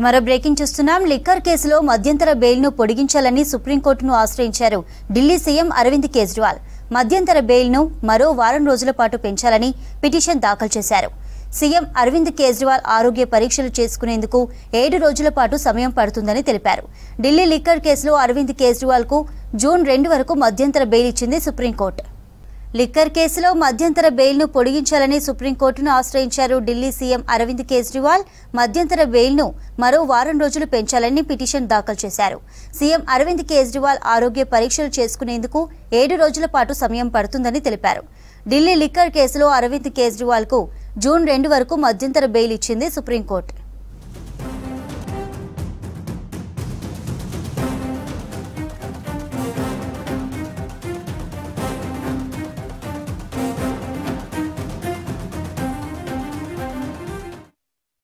మరో బ్రేకింగ్ చూస్తున్నాం. లిక్కర్ కేసులో మధ్యంతర బెయిల్ను పొడిగించాలని సుప్రీంకోర్టును ఆశ్రయించారు ఢిల్లీ సీఎం అరవింద్ కేజ్రీవాల్. మధ్యంతర బెయిల్ను మరో వారం రోజుల పాటు పెంచాలని పిటిషన్ దాఖలు చేశారు. సీఎం అరవింద్ కేజ్రీవాల్ ఆరోగ్య పరీక్షలు చేసుకునేందుకు 7 రోజుల పాటు సమయం పడుతుందని తెలిపారు. ఢిల్లీ లిక్కర్ కేసులో అరవింద్ కేజ్రీవాల్కు జూన్ 2 వరకు మధ్యంతర బెయిల్ ఇచ్చింది సుప్రీంకోర్టు. లిక్కర్ కేసులో మధ్యంతర బెయిల్ను పొడిగించాలని సుప్రీంకోర్టును ఆశ్రయించారు ఢిల్లీ సీఎం అరవింద్ కేజ్రీవాల్. మధ్యంతర బెయిల్ను మరో వారం రోజులు పెంచాలని పిటిషన్ దాఖలు చేశారు. సీఎం అరవింద్ కేజ్రీవాల్ ఆరోగ్య పరీక్షలు చేసుకునేందుకు 7 రోజుల పాటు సమయం పడుతుందని తెలిపారు. ఢిల్లీ లిక్కర్ కేసులో అరవింద్ కేజ్రీవాల్కు జూన్ 2 వరకు మధ్యంతర బెయిల్ ఇచ్చింది సుప్రీంకోర్టు.